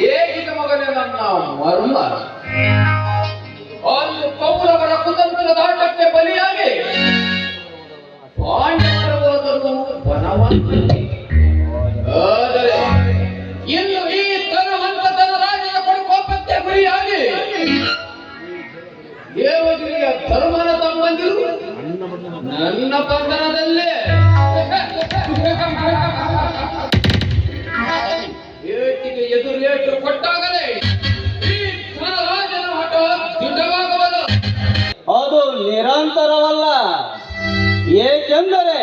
ಹೇಗಿದ ಮಗನೇ ನನ್ನ ಮರ್ಮ ಒಂದು ಕೌರವರ ಕುತಂತ್ರದ ಆಟಕ್ಕೆ ಬಲಿಯಾಗಿ ಪಾಂಡವರ ಹೋದರು ವನವಾಸಕ್ಕೆ. ಆದರೆ ಇನ್ನು ಈ ಧನವಂತನ ರಾಜನ ಕೊಡುಕೋಪಕ್ಕೆ ಗುರಿಯಾಗಿ ದೇವಗಿರಿಯ ಧರ್ಮನ ತಮ್ಮಂದಿರು ನನ್ನ ಬಂಧನದಲ್ಲೇ ಏಟಿಗೆ ಎದುರೇಟು ಕೊಟ್ಟಾಗಲೇ ಈ ಧನರಾಜನ ಹಠ ದೃಢವಾಗಬಲ್ಲ. ಅದು ನಿರಂತರವಲ್ಲ. ಏಕೆಂದರೆ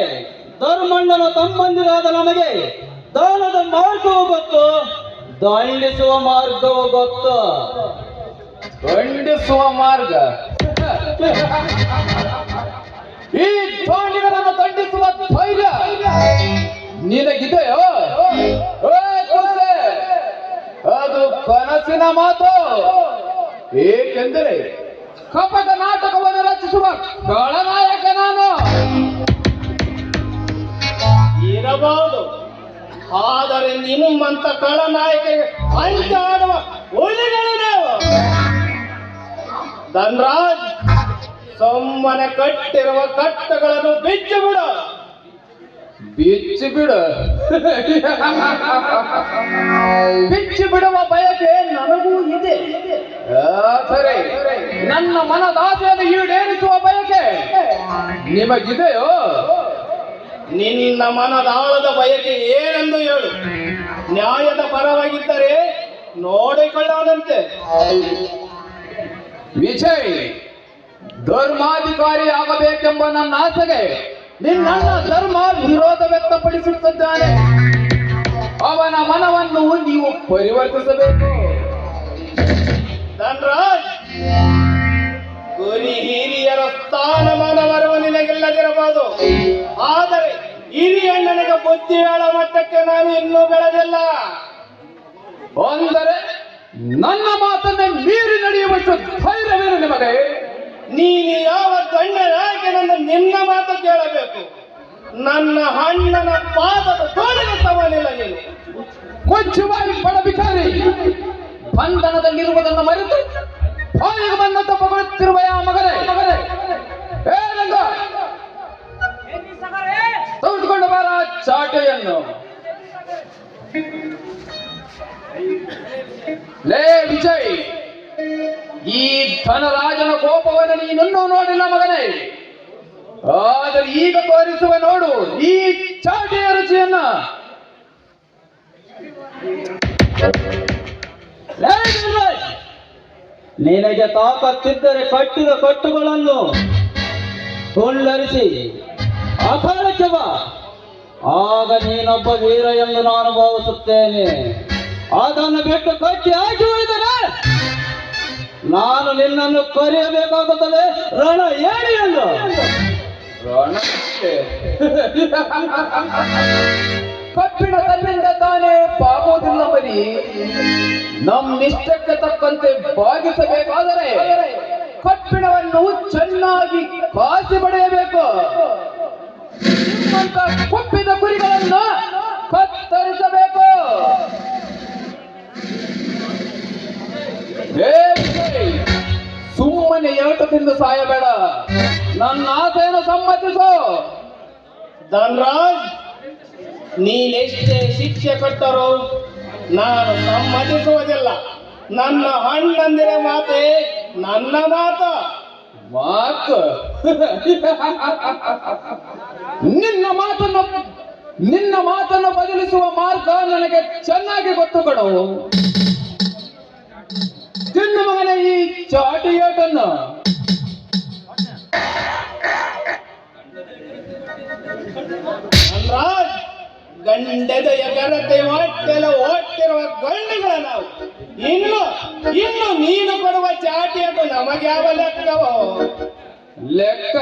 ಧರ್ಮಣ್ಣನ ತಮ್ಮಂದಿರಾದ ನಮಗೆ ದಾನದ ಮಾರ್ಗವೂ ಗೊತ್ತು, ದಂಡಿಸುವ ಮಾರ್ಗವೂ ಗೊತ್ತು. ದಂಡಿಸುವ ಮಾರ್ಗ ಈ ದಾಂಡಿಗರನ್ನು ದಂಡಿಸುವ ಧೈರ್ಯ ನಿನಗಿದೆಯೋ? ಅದು ಕನಸಿನ ಮಾತು. ಏಕೆಂದರೆ ಕಪಟ ನಾಟಕವನ್ನು ರಚಿಸುವ ಖಳನಾಯಕ ನಾನು. ಇರಬಹುದು, ಆದರೆ ನಿಮ್ಮಂತ ಖಳನಾಯಕರಿಗೆ ಅಂಚ ಆಡುವ ಹುಲಿಗಳಿವೆ. ಧನ್ರಾಜ್, ಸುಮ್ಮನೆ ಕಟ್ಟಿರುವ ಕಟ್ಟಗಳನ್ನು ಬಿಚ್ಚಿ ಬಿಡು. ಬಿಚ್ಚಿ ಬಿಡು. ಬಿಚ್ಚಿ ಬಿಡುವ ಬಯಕೆ ನನಗೂ ಇದೆ. ಆದರೆ ನನ್ನ ಮನದಾಸೆಯನ್ನು ಈಡೇರಿಸುವ ಬಯಕೆ ನಿಮಗಿದೆಯೋ? ನಿನ್ನ ಮನದಾಳದ ಬಯಕೆ ಏನೆಂದು ಹೇಳು. ನ್ಯಾಯದ ಪರವಾಗಿದ್ದರೆ ನೋಡಿಕೊಳ್ಳೋಣಂತೆ. ವಿಜಯ್, ಧರ್ಮಾಧಿಕಾರಿ ಆಗಬೇಕೆಂಬ ನನ್ನ ಆಸೆಗೆ ನಿನ್ನಣ್ಣ ಧರ್ಮ ವಿರೋಧ ವ್ಯಕ್ತಪಡಿಸುತ್ತಿದ್ದಾನೆ. ಅವನ ಮನವನ್ನು ನೀವು ಪರಿವರ್ತಿಸಬೇಕು. ಧನ್ರಾಜ್, ಗುರಿ ಹಿರಿಯರ ಸ್ಥಾನಮಾನವರವು ನಿನಗೆಲ್ಲದಿರಬಹುದು. ಆದರೆ ಹಿರಿಯಣ್ಣನಿಗೆ ಬುದ್ಧಿ ಹೇಳ ಮಟ್ಟಕ್ಕೆ ನಾನು ಇನ್ನೂ ಬೆಳೆದಿಲ್ಲ. ಅಂದರೆ ನನ್ನ ಮಾತನ್ನೇ ಮೀರಿ ನಡೆಯುವಷ್ಟು ಧೈರ್ಯವೇನು ನಿಮಗೆ? ನೀನು ಯಾವ ಗಂಡನಾಯಕನೆಂದು ನಿನ್ನ ಮಾತು ಕೇಳಬೇಕು. ನನ್ನ ಅಣ್ಣನ ಪಾದದ ತೋಳಿನ ಸವಾಲಿಲ್ಲ. ನೀನು ಕೊಚ್ಚುವಾಗಿ ಪಡಬಿಕಾರಿ ಬಂಧನದಲ್ಲಿರುವುದನ್ನು ಮರೆತು ಬಾಯಿಗೆ ಬಂದಂತ ಪಗೊಳ್ಳುತ್ತಿರುವ ಆ ಮಗನೇ ಏನಂದ ತೆಗೆದುಕೊಂಡು ಬಾರ ಚಾಟೆಯನ್ನು. ಲೇ ವಿಜಯ್, ಈ ಧನರಾಜನ ಕೋಪವನ್ನು ನೀನನ್ನೂ ನೋಡಿಲ್ಲ ಮಗನೇ. ಆದರೆ ಈಗ ತೋರಿಸುವ ನೋಡು ಈ ಚಾಟೆಯ ರುಚಿಯನ್ನ. ನಿನಗೆ ತಾಕತ್ತಿದ್ದರೆ ಕಟ್ಟಿದ ಕಟ್ಟುಗಳನ್ನು ತುಂಡರಿಸಿ ಅಖಾಡಕ್ಕೆ ಬಾ. ಆಗ ನೀನೊಬ್ಬ ವೀರ ಎಂದು ನಾನು ಭಾವಿಸುತ್ತೇನೆ. ಅದನ್ನು ಬಿಟ್ಟು ಕಟ್ಟಿ ಹಾಕಿ ಹೋದರೆ ನಾನು ನಿನ್ನನ್ನು ಕರೆಯಬೇಕಾಗುತ್ತದೆ ರಣ ಏಡಿ ಎಂದು. ಕಬ್ಬಿಣ ತನ್ನಿಂದ ತಾನೇ ಬಾಗುವುದಿಲ್ಲ ಬರೀ. ನಮ್ಮಿಷ್ಟಕ್ಕೆ ತಕ್ಕಂತೆ ಬಾಗಿಸಬೇಕಾದರೆ ಕಬ್ಬಿಣವನ್ನು ಚೆನ್ನಾಗಿ ಕಾಸಿ ಪಡೆಯಬೇಕು. ನಿಮ್ಮಂತ ಕೊಪ್ಪಿದ ಕುರಿಗಳನ್ನು ಕತ್ತರಿಸಬೇಕು. ಸುಮ್ಮನೆ ಏಟು ತಿಂದು ಸಾಯಬೇಡ. ನನ್ನ ಆಸೆಯನ್ನು ಸಮ್ಮತಿಸು. ಧನ್ರಾಜ್, ನೀನೆಷ್ಟೇ ಶಿಕ್ಷೆ ಕೊಟ್ಟರೂ ನಾನು ಸಮ್ಮತಿಸುವುದಿಲ್ಲ. ನನ್ನ ಅಣ್ಣಂದಿರ ಮಾತೆ ನನ್ನ ಮಾತು. ನಿನ್ನ ಮಾತನ್ನು ಬದಲಿಸುವ ಮಾರ್ಗ ನನಗೆ ಚೆನ್ನಾಗಿ ಗೊತ್ತು ಕಣವು. ತಿನ್ನು ಮಗನ ಈ ಚಾಟಿ ಏಟನ್ನು. ಧನ್ರಾಜ್, ಗಂಡೆದೆಯ ಗರತೆ ಹೊಟ್ಟೆಲ ಓಟ್ಟಿರುವ ಗಂಡುಗಳ ನಾವು. ಇನ್ನು ನೀನು ಕೊಡುವ ಚಾಟಿಯನ್ನು ನಮಗೆ ಯಾವ ಲೆಕ್ಕವೋ? ಲೆಕ್ಕ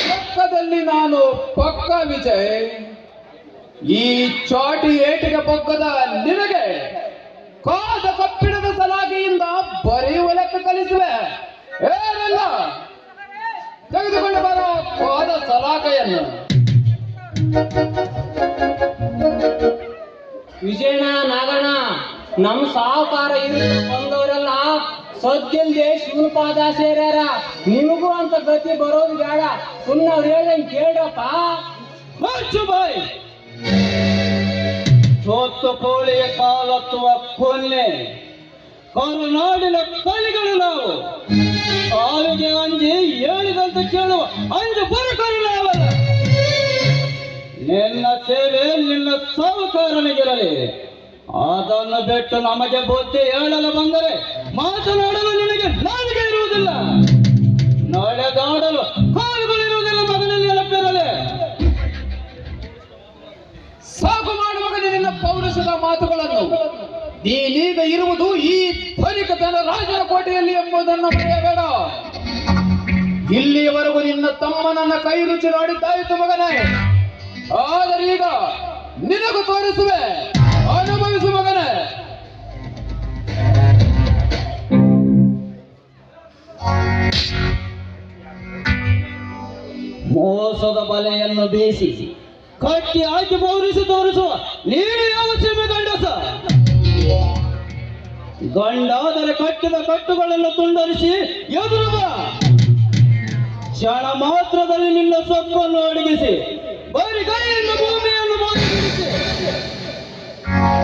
ಲೆಕ್ಕದಲ್ಲಿ ನಾನು ಪಕ್ಕ ವಿಜಯ್. ಈ ಚಾಟಿ ಏಟಿಗೆ ಪಕ್ಕದ ನಿನಗೆ ಕಾದ ಕಬ್ಬಿಣದ ಸಲಾಗಿಯಿಂದ ಬರೆಯುವ ಲೆಕ್ಕ ಕಲಿಸುವೆ. ಏನೆಲ್ಲ ತೆಗೆದುಕೊಂಡು ಬರೋ ಕಾದ ಸಲಾಕೆಯನ್ನು. ವಿಜಯಣ್ಣ ನಾಗಣ್ಣ ನಮ್ ಸಾಹುಕಾರ ಬಂದವರೆಲ್ಲ ಸದ್ಯಲ್ದೆ ಶಿವನ ಪಾದ ಸೇರ್ಯಾರ. ನಿಮಗೂ ಅಂತ ಗತಿ ಬರೋದು ಬೇಡ, ಸುಮ್ಮನೆ ಅವ್ರು ಹೇಳ್ದಂಗೆ ಕೇಳ್ರಪ್ಪ. ಬಾಯ್ ಸೋತ್ತು ಕೋಳಿಯ ಕಾಲತ್ತುವ ಕೊನ್ನೆ ಕರುನಾಡಿನ ಕಲಿಗಳು ನಾವು. ಸಾವಿಗೆ ಅಂಜಿ ಹೇಳಿದಂತೆ ಕೇಳುವ ಅಂಜು ಬರಕರು ನಾವಲ್ಲ. ನಿನ್ನ ಸೇವೆ ನಿನ್ನ ಸಾಹುಕಾರನಿಗಿರಲಿ. ಅದನ್ನು ಬಿಟ್ಟು ನಮಗೆ ಬುದ್ಧಿ ಹೇಳಲು ಬಂದರೆ ಮಾತನಾಡಲು ನಿನಗೆ ನಾಲಿಗೆ ಇರುವುದಿಲ್ಲ, ನಡೆದಾಡಲು ಕಾಲುಗಳಿರುವುದಿಲ್ಲ. ಮಗನಲ್ಲಿ ನೆನಪಿರಲಿ. ಸಾಕು ಮಾಡುವಾಗ ನಿನ್ನ ಪೌರುಷದ ಮಾತುಗಳನ್ನು. ನೀನೀಗ ಇರುವುದು ಈ ಧನಿಕತನ ರಾಜನ ಕೋಟೆಯಲ್ಲಿ ಎಂಬುದನ್ನು ಮರೆಯಬೇಡ. ಇಲ್ಲಿಯವರೆಗೂ ನಿನ್ನ ತಮ್ಮನನ್ನ ಕೈ ರುಚಿ ನೋಡಿದ್ದಾಯಿತು ಮಗನೇ, ಆದರೆ ಈಗ ನಿನಗೂ ತೋರಿಸುವೆ, ಅನುಭವಿಸು ಮಗನೇ. ಮೋಸದ ಬಲೆಯನ್ನು ಬೀಸಿ ಕಟ್ಟಿ ಹಾಕಿ ತೋರಿಸುವ ನೀನು ಯಾವ ಸೀಮೆ ಗಂಡಸ? ಗಂಡಾದರೆ ಕಟ್ಟಿದ ಕಟ್ಟುಗಳನ್ನು ತುಂಡರಿಸಿ ಎದುರು ಬಾ. ಕ್ಷಣ ಮಾತ್ರದಲ್ಲಿ ನಿನ್ನ ಸೊಕ್ಕನ್ನು ಅಡಗಿಸಿ ಬರೀ ಕೈಯಿಂದ ಭೂಮಿಯನ್ನು ಮಾರಿಬಿಡಿಸಿ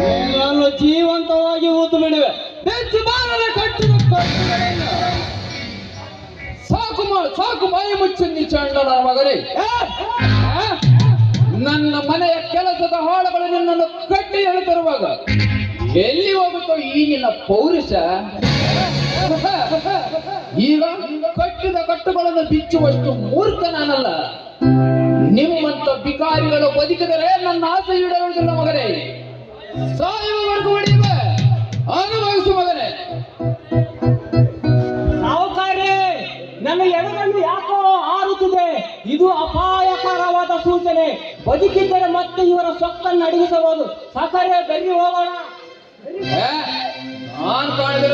ನಿನ್ನನ್ನು ಜೀವಂತವಾಗಿ ಊತು ಬಿಡುವೆ. ಬೆಚ್ಚು ಬಾರದೆ ಕಟ್ಟಿದ ಕಟ್ಟುಗಳಿಂದ. ಸಾಕು ಬಾಯಿ ಮುಚ್ಚಿ ಚಂಡನ ಮಗನೇ. ನನ್ನ ಮನೆಯ ಕೆಲಸದ ಹಾಳುಗಳು ನಿನ್ನನ್ನು ಕಟ್ಟಿ ಎಳೆತರುವಾಗ ಎಲ್ಲಿ ಹೋಗುತ್ತೋ ಈ ನಿನ್ನ ಪೌರುಷ? ಈಗ ಕಟ್ಟಿದ ಕಟ್ಟುಗಳನ್ನು ಬಿಚ್ಚುವಷ್ಟು ಮೂರ್ಖ ನಾನಲ್ಲ. ನಿಮ್ಮಂತ ಬಿಕಾರಿಗಳು ಬದುಕಿದರೆ ನನ್ನ ಆಸೆ ಈಡೇರುವುದಿಲ್ಲ ಮಗನೇ. ಸಾಯುವವರೆಗೂ ಹೊಡೆಯುವೆ, ಅನುಭವಿಸು ಮಗನೇ. ಸಾಹುಕಾರ್ಯ, ನನ್ನ ಎಡಗಣ್ಣು ಯಾಕೋ ಹಾರುತ್ತಿದೆ. ಇದು ಅಪಾಯಕರವಾದ ಸೂಚನೆ. ಬದುಕಿದ್ದರೆ ಮತ್ತೆ ಇವರ ಸೊಕ್ಕನ್ನು ಅಡಗಿಸಬಹುದು. ಸಾಕಾರ್ಯ, ಬನ್ನಿ ಹೋಗೋಣ. ನಾನ್ ಕಾಣಿದ್ರೆ